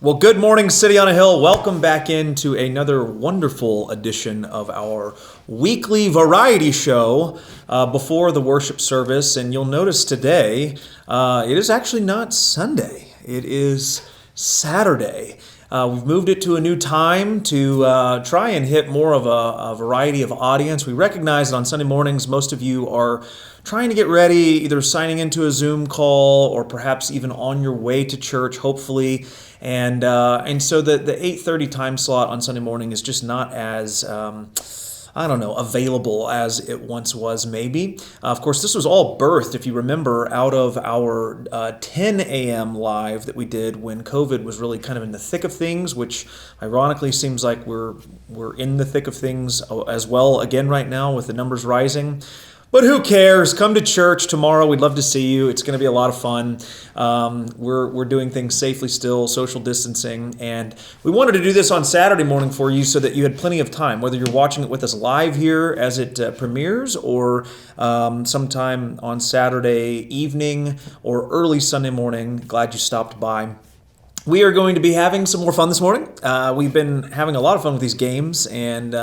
Well, good morning, City on a Hill. Welcome back into another wonderful edition of our weekly variety show before the worship service. And you'll notice today, it is actually not Sunday. It is Saturday. We've moved it to a new time to try and hit more of a variety of audience. We recognize that on Sunday mornings, most of you are trying to get ready, either signing into a Zoom call or perhaps even on your way to church, hopefully. And so the 8:30 time slot on Sunday morning is just not as available as it once was, maybe. Of course, this was all birthed, if you remember, out of our 10 a.m. live that we did when COVID was really kind of in the thick of things, which ironically seems like we're in the thick of things as well again right now with the numbers rising. But who cares? Come to church tomorrow. We'd love to see you. It's going to be a lot of fun. We're doing things safely still, social distancing, and we wanted to do this on Saturday morning for you so that you had plenty of time, whether you're watching it with us live here as it premieres or sometime on Saturday evening or early Sunday morning. Glad you stopped by. We are going to be having some more fun this morning. We've been having a lot of fun with these games, and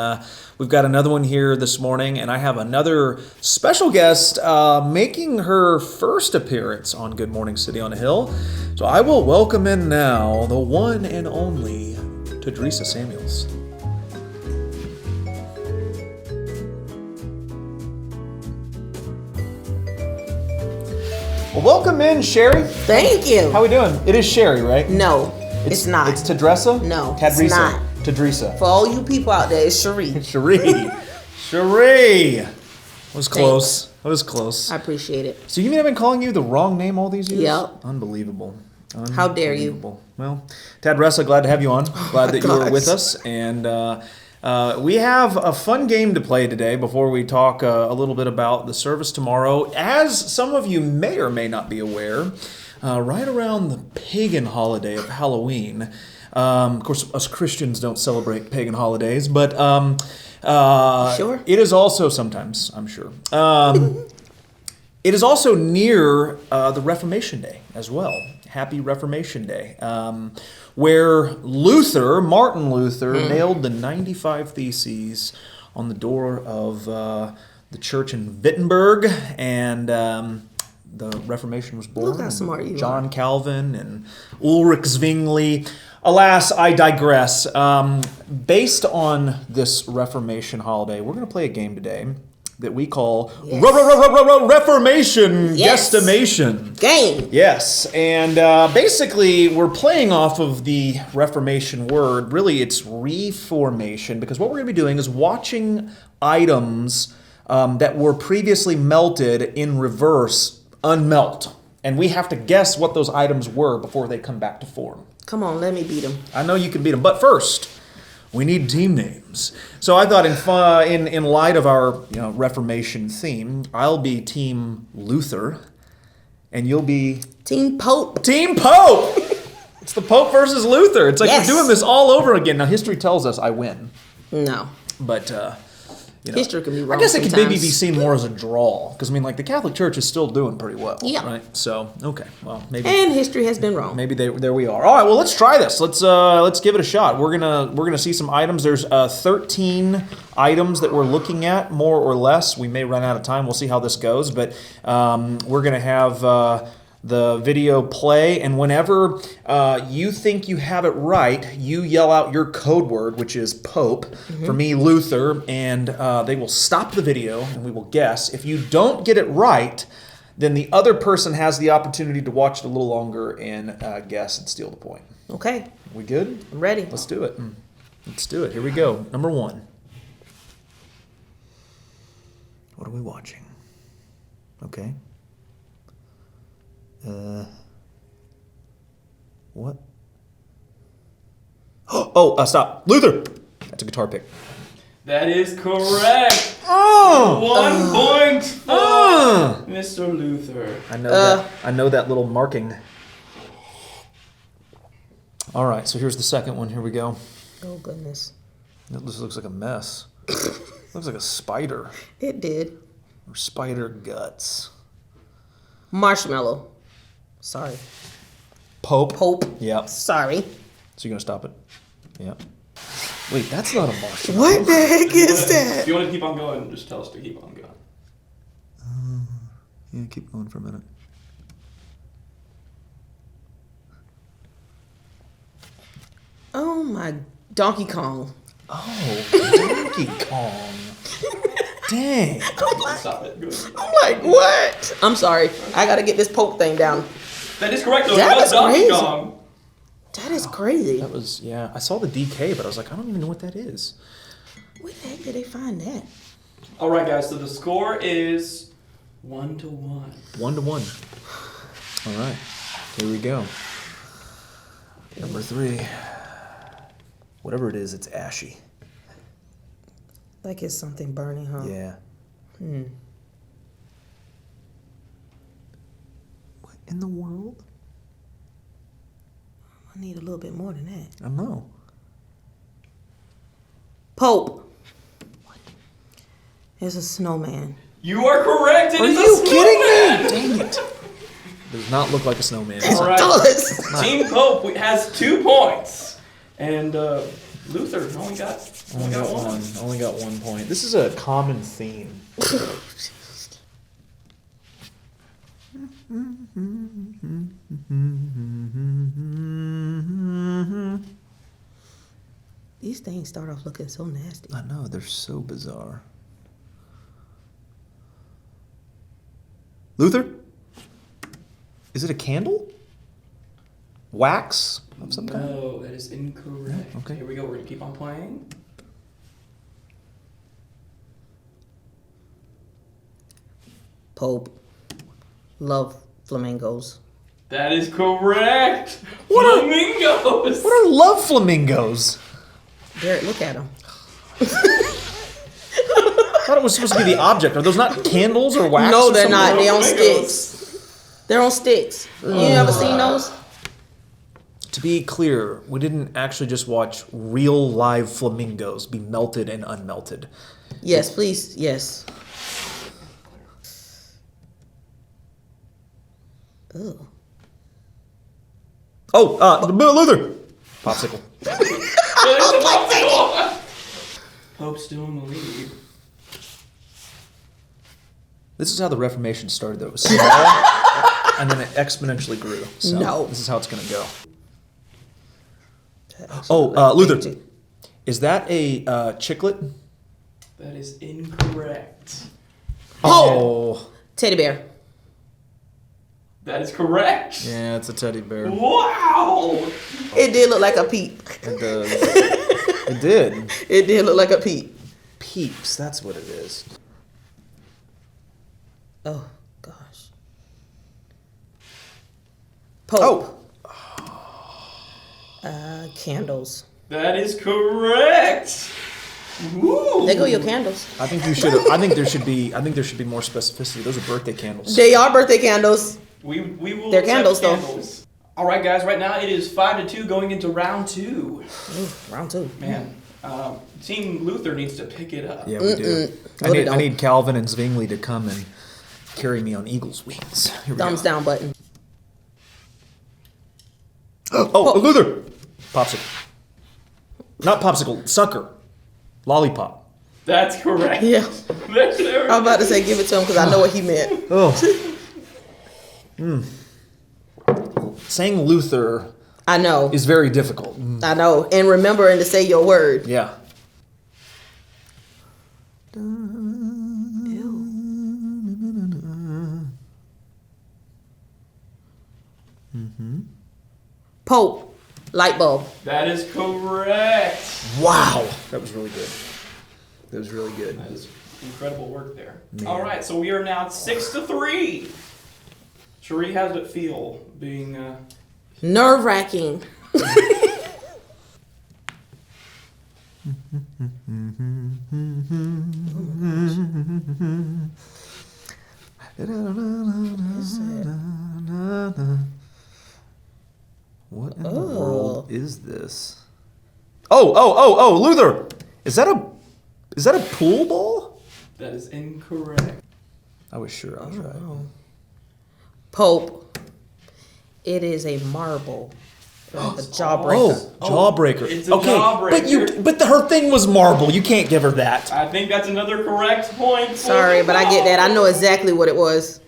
we've got another one here this morning, and I have another special guest making her first appearance on Good Morning City on a Hill. So I will welcome in now the one and only Sharee Samuels. Well, welcome in, Sharee. Thank you. How we doing? It is Sharee, right? No, it's not. It's Tadressa? No, Tadressa. it's not. Tadressa. For all you people out there, it's Sharee. Sharee. I was close. Thanks. I was close. I appreciate it. So you mean I've been calling you the wrong name all these years? Yep. Unbelievable. How dare you? Well, Tadressa, glad to have you on. Glad that you were with us. And we have a fun game to play today before we talk a little bit about the service tomorrow. As some of you may or may not be aware, right around the pagan holiday of Halloween, of course, us Christians don't celebrate pagan holidays, but Sure. It is also sometimes, I'm sure. It is also near the Reformation Day as well. Happy Reformation Day, where Martin Luther, nailed the 95 Theses on the door of the church in Wittenberg, and the Reformation was born. Look how smart you John are. Calvin and Ulrich Zwingli. Alas, I digress. Based on this Reformation holiday, we're going to play a game today that we call Reformation Guesstimation. Game. Yes, and basically we're playing off of the Reformation word. Really, it's reformation, because what we're going to be doing is watching items that were previously melted in reverse unmelt. And we have to guess what those items were before they come back to form. Come on, let me beat him. I know you can beat them, but first, we need team names. So I thought, in light of our Reformation theme, I'll be Team Luther, and you'll be Team Pope. Team Pope. It's the Pope versus Luther. It's like Yes. we're doing this all over again. Now history tells us I win, No. but History can be wrong I guess it could maybe sometimes. be seen more as a draw, because the Catholic Church is still doing pretty well. Yeah. Right. So okay, well maybe. And history has been wrong. Maybe there we are. All right, well let's try this. Let's give it a shot. We're gonna see some items. There's 13 items that we're looking at, more or less. We may run out of time. We'll see how this goes, but we're gonna have the video play, and whenever you think you have it right, you yell out your code word, which is Pope. For me, Luther, and they will stop the video and we will guess. If you don't get it right, then the other person has the opportunity to watch it a little longer and guess and steal the point. Okay. We good? I'm ready. Let's do it. Let's do it. Here we go. Number 1. What are we watching? Okay. What? Stop. Luther! That's a guitar pick. That is correct. Oh! 1 point for Mr. Luther. I know that little marking. All right, so here's the second one. Here we go. Oh, goodness. It just looks like a mess. Looks like a spider. It did. Or spider guts. Marshmallow. Sorry. Pope. Pope. Yep. Sorry. So you're going to stop it? Yeah. Wait, that's not a marshmallow. What the heck is If that? you want to keep on going, just tell us to keep on going. Yeah, keep going for a minute. Oh my Donkey Kong. Oh, Donkey Kong. Dang. Stop it. Go ahead. I'm like, what? I'm sorry. I gotta get this Pope thing down. That is correct, though. That It was is Donkey crazy. Kong. That is crazy. That was, yeah. I saw the DK, but I was like, I don't even know what that is. Where the heck did they find that? All right, guys. So the score is 1-1. 1-1. All right. Here we go. Number 3. Whatever it is, it's ashy. Like it's something burning, huh? Yeah. What in the world? I need a little bit more than that. I don't know. Pope. It's a snowman. You are correct. It Are is a you snowman. kidding me? Dang it. Does not look like a snowman. All right. Does. Team Pope has 2 points, and Luther only got one. Only got 1 point. This is a common theme. These things start off looking so nasty. I know, they're so bizarre. Luther? Is it a candle? Wax of some kind? No, that is incorrect. Okay. Here we go. We're gonna keep on playing. Pope. Love flamingos. That is correct. Flamingos. What are love flamingos? Derrick, look at them. I thought it was supposed to be the object. Are those not candles or wax? No, or they're something? not. They're on Flamingos. sticks. They're on sticks. You ever seen those? To be clear, we didn't actually just watch real live flamingos be melted and unmelted. Yes, please. Yes. Ugh. Oh, Luther! Popsicle. It's a popsicle. Pope's still in the lead. This is how the Reformation started, though. It was small, and then it exponentially grew. So No. This is how it's going to go. Oh, Luther. Is that a chiclet? That is incorrect. Oh. Teddy bear. That is correct. Yeah, it's a teddy bear. Wow. It did look like a peep. It does. It did. It did look like a peep. Peeps, that's what it is. Oh, gosh. Pope. Candles. That is correct. Woo. There go your candles. I think you should. I think there should be more specificity. Those are birthday candles. They are birthday candles. We will. They're accept candles, though. candles. All right, guys. Right now it is 5-2 going into round 2. Ooh, round 2. Man, Team Luther needs to pick it up. Yeah, we do. No, they I don't. need Calvin and Zwingli to come and carry me on eagle's wings. Here we Thumbs go. down button. Oh, Luther! Popsicle. Not popsicle. Sucker. Lollipop. That's correct. Yeah. There. I'm about to say give it to him because I know what he meant. Oh. Saying Luther I know. is very difficult. I know. And remembering to say your word. Yeah. Ew. Pope. Light bulb. That is correct. Wow. That was really good. That was really good. That is incredible work there. Man. All right, so we are now 6-3. Sharee, how does it feel being? Nerve wracking. What in the world is this? Oh, Luther! Is that a pool ball? That is incorrect. I was sure I was right. Pope. It is a marble. A jawbreaker. Jawbreaker. It's a okay, jawbreaker. but her thing was marble. You can't give her that. I think that's another correct point. Sorry, but I get that. I know exactly what it was.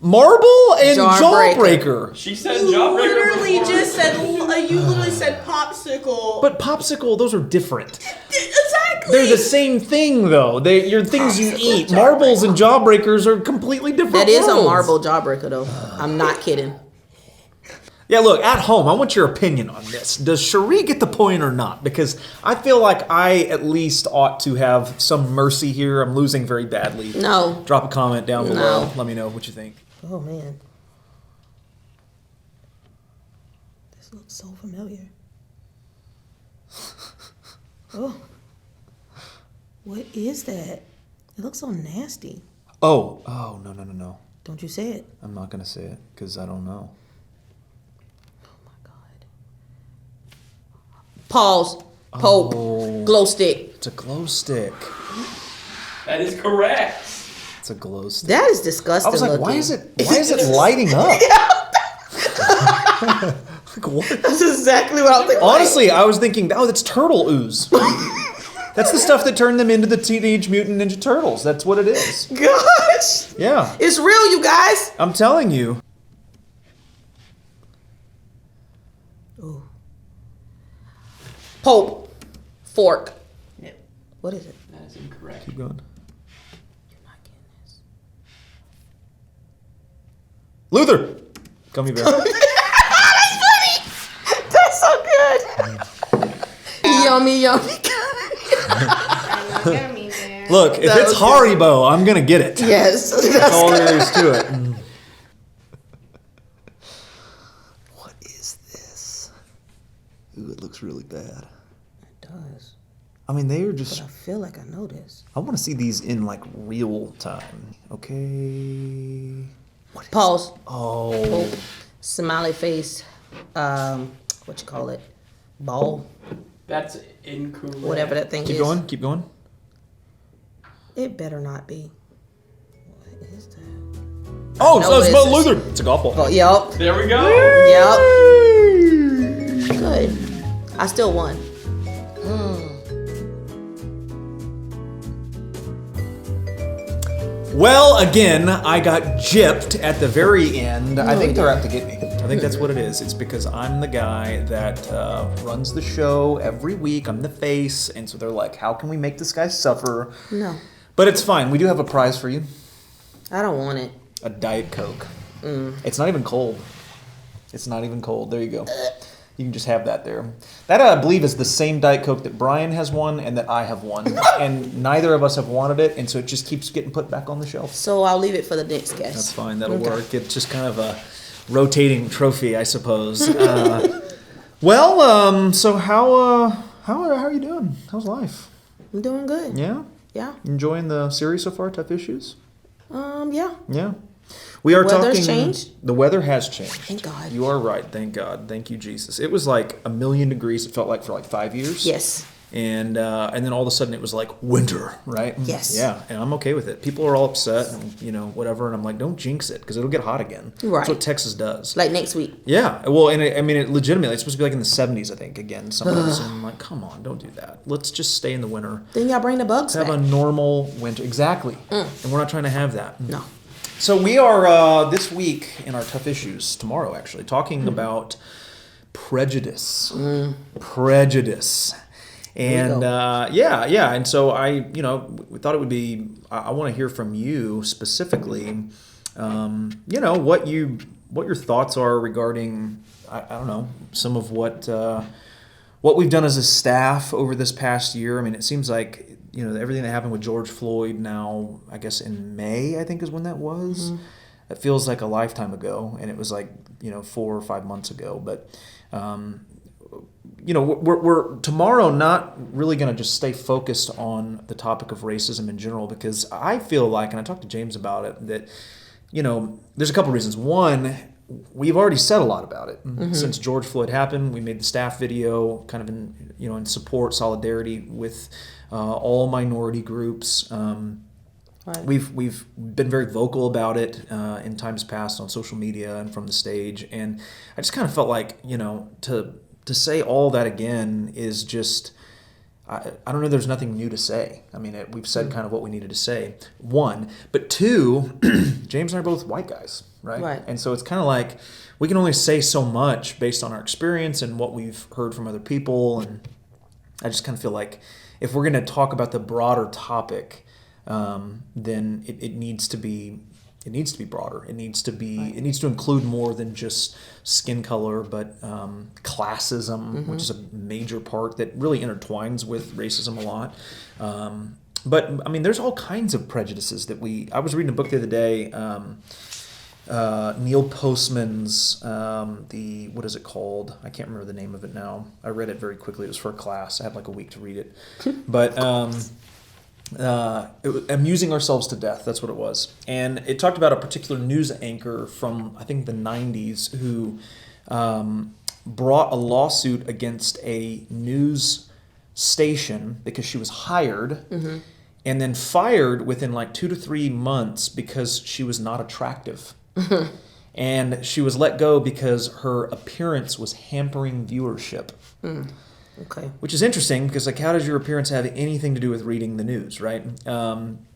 Marble and Jawbreaker. jawbreaker. She said You jawbreaker literally before. just said, you literally said popsicle. But popsicle, those are different. Exactly. They're the same thing, though. You're things you Popsicle, eat. Marbles and jawbreakers are completely different. That is a worlds. marble jawbreaker, though. I'm not kidding. Yeah, look, at home, I want your opinion on this. Does Sharee get the point or not? Because I feel like I at least ought to have some mercy here. I'm losing very badly. No. Drop a comment down below. No. Let me know what you think. Oh, man. This looks so familiar. Oh. What is that? It looks so nasty. Oh, no. Don't you say it. I'm not going to say it because I don't know. Oh, my God. Pause. Pope. Oh. Glow stick. It's a glow stick. That is correct. It's a glow stick. That is disgusting. I was like, looking. why is it lighting up? Like, what? That's exactly what I was thinking. Honestly, I was thinking, oh, that's turtle ooze. That's the stuff that turned them into the Teenage Mutant Ninja Turtles. That's what it is. Gosh. Yeah. It's real, you guys. I'm telling you. Ooh. Pope. Fork. Yep. What is it? That is incorrect. Keep going. You're not getting this. Luther! Gummy bear. That's so good. Yummy, yummy. Look, if That it's was good. Haribo, I'm going to get it. Yes. That's all there is to it. What is this? Ooh, it looks really bad. It does. I mean, they are But just... I feel like I know this. I want to see these in, like, real time. Okay. Pause. Oh. Pope. Smiley face. What you call it? Ball. That's incorrect. Whatever that thing Keep is. going. Keep going. It better not be. What is that? Oh, know so it's what about it is. Luther. It's a golf ball. Oh, yup. There we go. Yup. Good. I still won. Well, again, I got gypped at the very end. I think they're out to get me. I think that's what it is. It's because I'm the guy that runs the show every week. I'm the face. And so they're like, how can we make this guy suffer? No. But it's fine. We do have a prize for you. I don't want it. A Diet Coke. It's not even cold. It's not even cold. There you go. You can just have that there. That, I believe, is the same Diet Coke that Brian has won and that I have won. And neither of us have wanted it, and so it just keeps getting put back on the shelf. So I'll leave it for the next guest. That's fine. That'll Okay. work. It's just kind of a rotating trophy, I suppose. So how are you doing? How's life? I'm doing good. Yeah? Yeah. Enjoying the series so far, Tough Issues? Yeah. Yeah. We are weather's talking. changed? The weather has changed. Thank God. You are right. Thank God. Thank you, Jesus. It was like 1,000,000 degrees. It felt like for like 5 years. Yes. And then all of a sudden it was like winter, right? Yes. Yeah, and I'm okay with it. People are all upset and whatever, and I'm like, don't jinx it because it'll get hot again. Right. That's what Texas does. Like next week. Yeah. Well, and it legitimately, it's supposed to be like in the 70s, I think, again. Sometimes. And I'm like, come on, don't do that. Let's just stay in the winter. Then y'all bring the bugs Have back. a normal winter. Exactly. And we're not trying to have that. No. So we are this week in our Tough Issues, tomorrow actually, talking about prejudice. Prejudice. And and so we thought it would be. I want to hear from you specifically. What your thoughts are regarding. I don't know, some of what we've done as a staff over this past year. I mean, it seems like everything that happened with George Floyd now. I guess in May, I think is when that was. It feels like a lifetime ago, and it was like 4 or 5 months ago, but. We're tomorrow not really going to just stay focused on the topic of racism in general, because I feel like, and I talked to James about it, that, there's a couple reasons. One, we've already said a lot about it. Since George Floyd happened, we made the staff video kind of in support, solidarity with all minority groups. Right. We've been very vocal about it in times past on social media and from the stage, and I just kind of felt like, to say all that again is just, I don't know, there's nothing new to say. I mean, we've said kind of what we needed to say, one. But two, James and I are both white guys, right? Right. And so it's kind of like we can only say so much based on our experience and what we've heard from other people. And I just kind of feel like if we're going to talk about the broader topic, then it needs to be broader. It needs to include more than just skin color, but classism, which is a major part that really intertwines with racism a lot. But I mean, there's all kinds of prejudices that I was reading a book the other day, Neil Postman's, what is it called? I can't remember the name of it now. I read it very quickly. It was for a class. I had like a week to read it. But Amusing Ourselves to Death, that's what it was. And it talked about a particular news anchor from, I think, the 90s who brought a lawsuit against a news station because she was hired and then fired within like 2 to 3 months because she was not attractive. And she was let go because her appearance was hampering viewership. Okay. Which is interesting because, like, how does your appearance have anything to do with reading the news, right?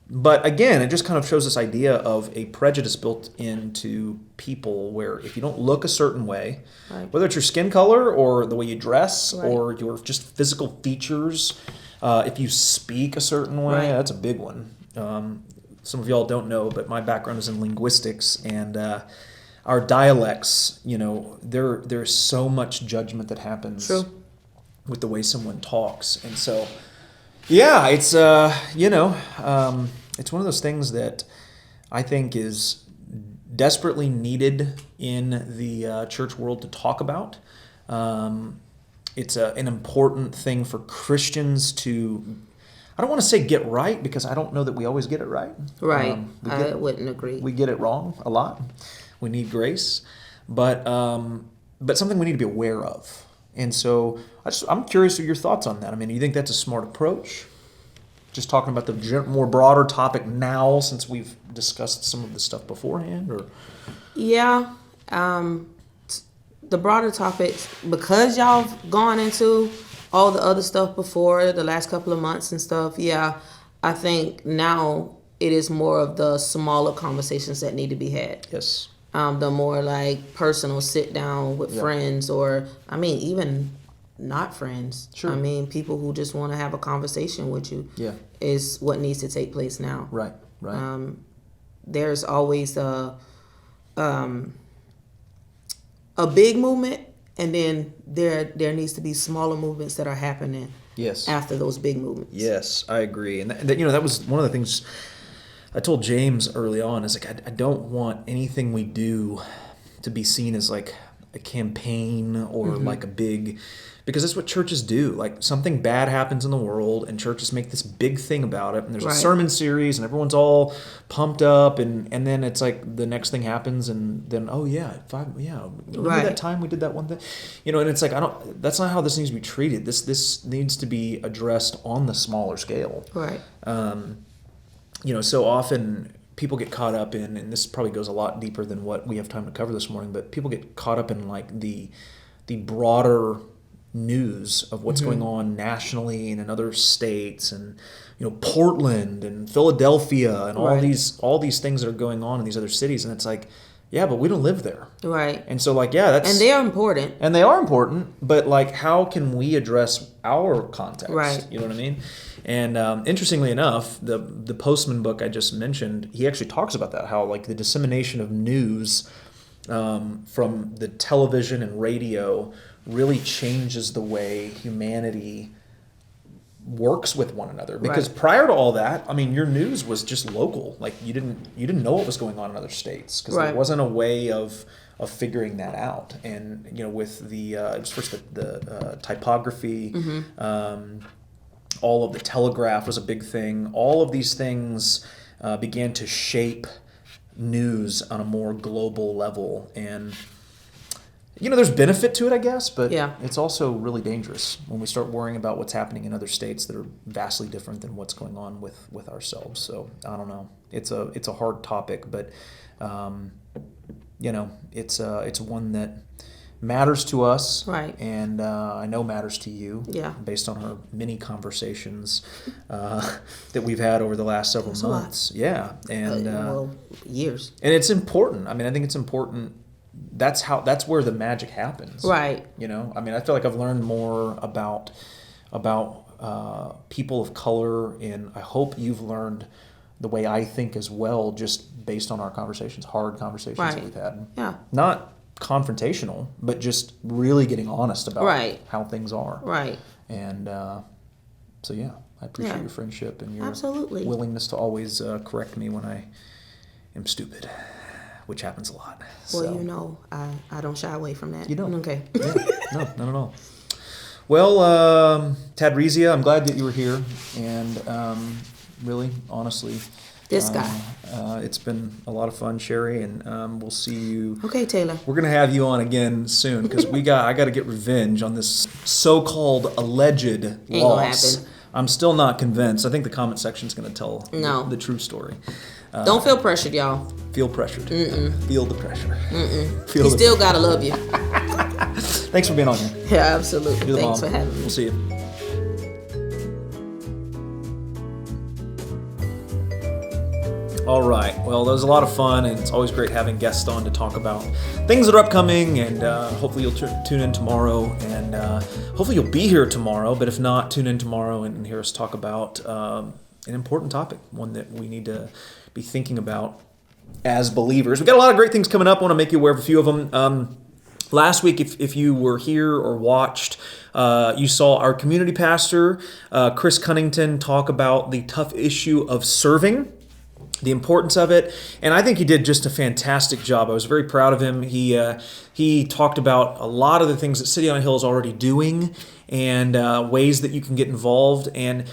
But again, it just kind of shows this idea of a prejudice built into people where if you don't look a certain way, Right. whether it's your skin color or the way you dress Right. or your just physical features, if you speak a certain way, Right. that's a big one. Some of y'all don't know, but my background is in linguistics, and our dialects, there's so much judgment that happens. True. With the way someone talks. And so, yeah, it's, it's one of those things that I think is desperately needed in the church world to talk about. It's an important thing for Christians to, I don't want to say get right, because I don't know that we always get it right. Right. I wouldn't agree. We get it wrong a lot. We need grace. But something we need to be aware of. And so I'm curious of your thoughts on that. I mean, do you think that's a smart approach? Just talking about the more broader topic now, since we've discussed some of the stuff beforehand, or? Yeah. The broader topics, because y'all have gone into all the other stuff before the last couple of months and stuff. Yeah, I think now it is more of the smaller conversations that need to be had. Yes. The more like personal sit down with friends, or I mean even not friends. Sure. I mean people who just want to have a conversation with you. Yeah. Is what needs to take place now. Right. Right. There's always a big movement, and then there needs to be smaller movements that are happening. Yes. After those big movements. Yes, I agree, and that was one of the things I told James early on. Is like I don't want anything we do to be seen as like a campaign or like a big, because that's what churches do. Like something bad happens in the world and churches make this big thing about it, and there's a sermon series and everyone's all pumped up, and then it's like the next thing happens, and then remember that time we did that one thing, and it's like that's not how this needs to be treated. This needs to be addressed on the smaller scale. Right. So often people get caught up in, and this probably goes a lot deeper than what we have time to cover this morning, but people get caught up in like the broader news of what's going on nationally and in other states, and Portland and Philadelphia and all these things that are going on in these other cities, and it's like, yeah, but we don't live there. Right. And so like, yeah, that's, and they are important. And they are important, but like, how can we address our context? Right. You know what I mean? And interestingly enough, the Postman book I just mentioned, he actually talks about that, how like the dissemination of news from the television and radio really changes the way humanity works with one another. Because prior to all that, I mean, your news was just local. Like you didn't know what was going on in other states, because there wasn't a way of figuring that out. And with the it was first the typography, all of the telegraph was a big thing. All of these things began to shape news on a more global level, and there's benefit to it, I guess, but Yeah. it's also really dangerous when we start worrying about what's happening in other states that are vastly different than what's going on with ourselves. So I don't know. It's a hard topic, but it's one that matters to us, Right. And I know matters to you, Yeah. based on our many conversations that we've had over the last several That's a lot. months. Yeah, and Years. and it's important. I mean, I think it's important. That's where the magic happens. Right. I mean, I feel like I've learned more about people of color, and I hope you've learned the way I think as well, just based on our conversations, hard conversations that Right. we've had. Yeah. Not confrontational, but just really getting honest about Right. how things are. Right. And so, yeah, I appreciate Yeah. your friendship and your Absolutely. willingness to always correct me when I am stupid, which happens a lot. Well, I don't shy away from that. You don't. Okay. Yeah, no, not at all. Well, Tadrizia, I'm glad that you were here, and really, honestly, This guy. it's been a lot of fun, Sharee, and we'll see you. Okay, Taylor. We're gonna have you on again soon because I got to get revenge on this so-called alleged Ain't gonna loss. happen. I'm still not convinced. I think the comment section's gonna tell No. the true story. Don't feel pressured, y'all. Feel pressured. Feel the pressure. Feel He the still gotta love you. Thanks for being on here. Yeah, absolutely. You're the Thanks bomb. for having me. We'll see you. All right. Well, that was a lot of fun, and it's always great having guests on to talk about things that are upcoming. And hopefully you'll tune in tomorrow, and hopefully you'll be here tomorrow. But if not, tune in tomorrow and hear us talk about an important topic, one that we need to be thinking about as believers. We've got a lot of great things coming up. I want to make you aware of a few of them. Last week, if you were here or watched, you saw our community pastor, Chris Cunnington, talk about the tough issue of serving, the importance of it, and I think he did just a fantastic job. I was very proud of him. He talked about a lot of the things that City on a Hill is already doing and ways that you can get involved. And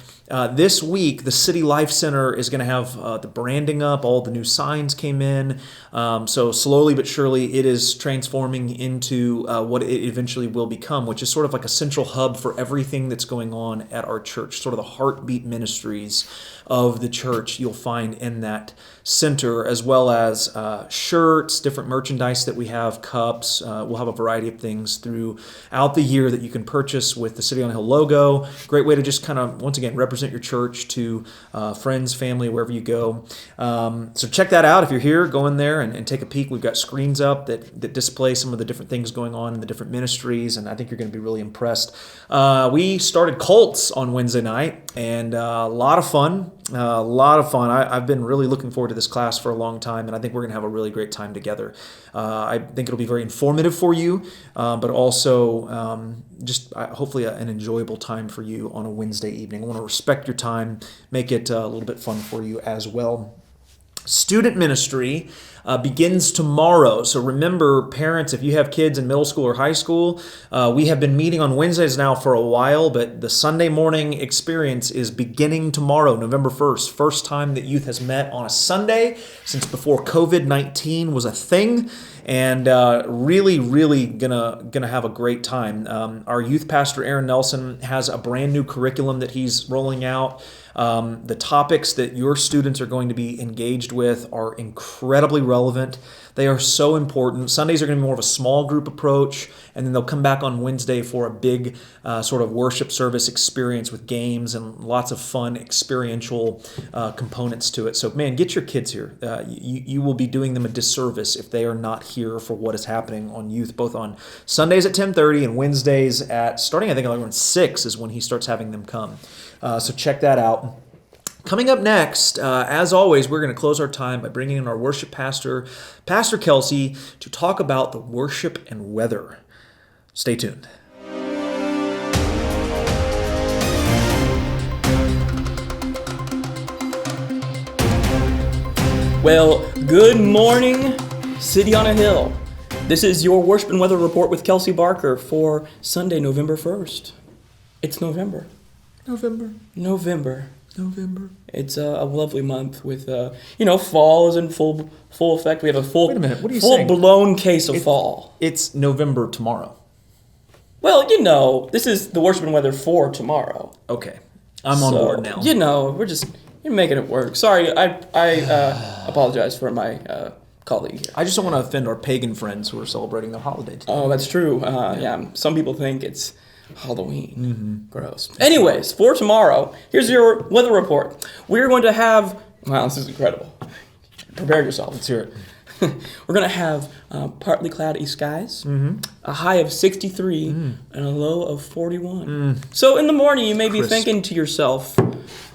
this week, the City Life Center is going to have the branding up. All the new signs came in. So slowly but surely, it is transforming into what it eventually will become, which is sort of like a central hub for everything that's going on at our church, sort of the heartbeat ministries of the church you'll find in that center, as well as shirts, different merchandise that we have, cups. We'll have a variety of things throughout the year that you can purchase with the City on a Hill logo. Great way to just kind of, once again, represent your church to friends, family, wherever you go. So check that out. If you're here, go in there and take a peek. We've got screens up that display some of the different things going on in the different ministries, and I think you're going to be really impressed. We started Cults on Wednesday night, and a lot of fun. I've been really looking forward to this class for a long time, and I think we're going to have a really great time together. I think it'll be very informative for you, but also just hopefully an enjoyable time for you on a Wednesday evening. I want to respect your time, make it a little bit fun for you as well. Student ministry begins tomorrow. So remember, parents, if you have kids in middle school or high school, we have been meeting on Wednesdays now for a while, but the Sunday morning experience is beginning tomorrow, November 1st. First time that youth has met on a Sunday since before COVID-19 was a thing. And really gonna have a great time. Our youth pastor, Aaron Nelson, has a brand new curriculum that he's rolling out. The topics that your students are going to be engaged with are incredibly relevant. They are so important. Sundays are going to be more of a small group approach, and then they'll come back on Wednesday for a big sort of worship service experience with games and lots of fun experiential components to it. So, man, get your kids here. You will be doing them a disservice if they are not here for what is happening on youth, both on Sundays at 10:30 and Wednesdays at, starting I think like around 6 is when he starts having them come. So check that out. Coming up next, as always, we're going to close our time by bringing in our worship pastor, Pastor Kelsey, to talk about the worship and weather. Stay tuned. Well, good morning, City on a Hill. This is your worship and weather report with Kelsey Barker for Sunday, November 1st. It's November. November. It's a lovely month with, fall is in full effect. We have a Wait a minute, what are you saying? full-blown case of fall. It's November tomorrow. Well, this is the worship and weather for tomorrow. Okay. I'm on board now. You're making it work. Sorry, I apologize for my colleague here. I just don't want to offend our pagan friends who are celebrating their holiday today. Oh, that's true. Some people think it's Halloween. Mm-hmm. Gross. Anyways, for tomorrow, here's your weather report. We're going to have... Wow, this is incredible. Prepare yourself. Let's hear it. We're going to have partly cloudy skies, a high of 63, and a low of 41. So in the morning, you may be thinking to yourself,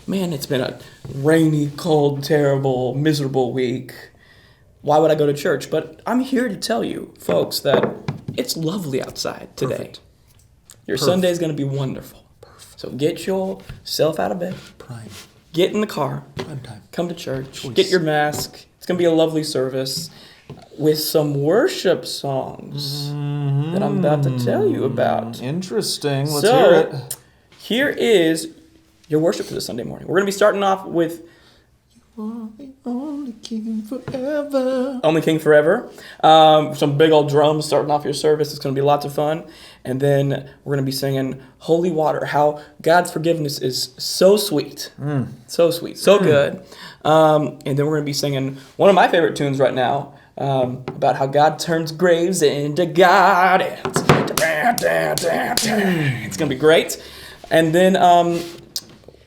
man, it's been a rainy, cold, terrible, miserable week. Why would I go to church? But I'm here to tell you, folks, that it's lovely outside today. Perfect. Your Sunday is going to be wonderful. Perfect. So get yourself out of bed. Prime. Get in the car. Prime time. Come to church. Choice. Get your mask. It's going to be a lovely service with some worship songs that I'm about to tell you about. Interesting. Let's hear it. Here is your worship for this Sunday morning. We're going to be starting off with You are the only King forever. Only King Forever. Some big old drums starting off your service. It's going to be lots of fun. And then we're going to be singing Holy Water, how God's forgiveness is so sweet. So sweet. So good. And then we're going to be singing one of my favorite tunes right now about how God turns graves into gardens. It's going to be great. And then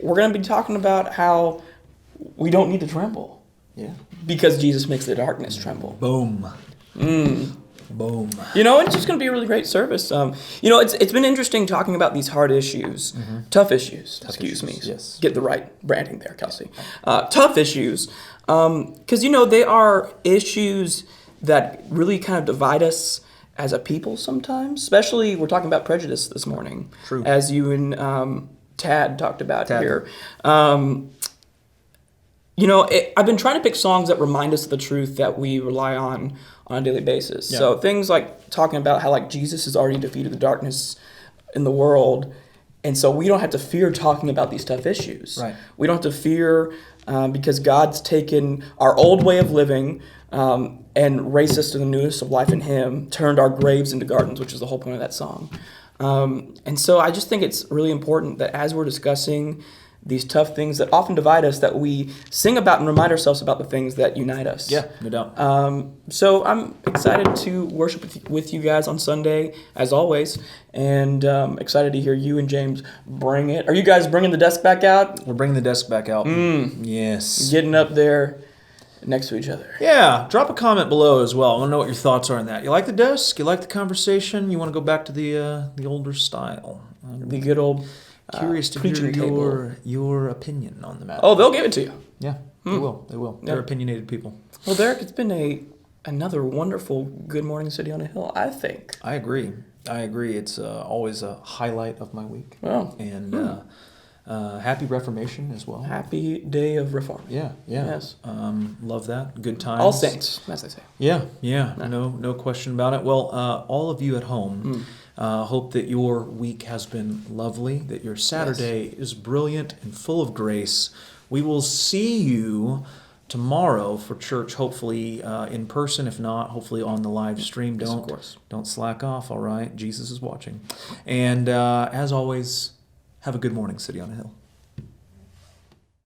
we're going to be talking about how we don't need to tremble. Yeah. Because Jesus makes the darkness tremble. Boom. Boom. It's just going to be a really great service. It's been interesting talking about these hard issues, tough issues, excuse me. Yes. Get the right branding there, Kelsey. Tough issues, because, they are issues that really kind of divide us as a people sometimes, especially we're talking about prejudice this morning. True. As you and Tad talked about here. I've been trying to pick songs that remind us of the truth that we rely on a daily basis. Yeah. So things like talking about how Jesus has already defeated the darkness in the world, and so we don't have to fear talking about these tough issues. Right. We don't have to fear because God's taken our old way of living and raised us to the newness of life in Him, turned our graves into gardens, which is the whole point of that song. And so I just think it's really important that as we're discussing these tough things that often divide us, that we sing about and remind ourselves about the things that unite us. Yeah, no doubt. So I'm excited to worship with you guys on Sunday, as always, and excited to hear you and James bring it. Are you guys bringing the desk back out? We're bringing the desk back out. Yes. Getting up there next to each other. Yeah, drop a comment below as well. I want to know what your thoughts are on that. You like the desk? You like the conversation? You want to go back to the older style? The good old curious to hear your opinion on the matter. Oh, they'll give it to you. Yeah, they will. They will. They're opinionated people. Well, Derrick, it's been another wonderful Good Morning City on a Hill, I think. I agree. It's always a highlight of my week. Wow. And happy Reformation as well. Happy Day of Reform. Yeah. Yes. Love that. Good times. All saints, as they say. Yeah. No question about it. Well, all of you at home, hope that your week has been lovely, that your Saturday is brilliant and full of grace. We will see you tomorrow for church, hopefully in person. If not, hopefully on the live stream. Don't slack off, all right? Jesus is watching. And as always, have a good morning, City on a Hill.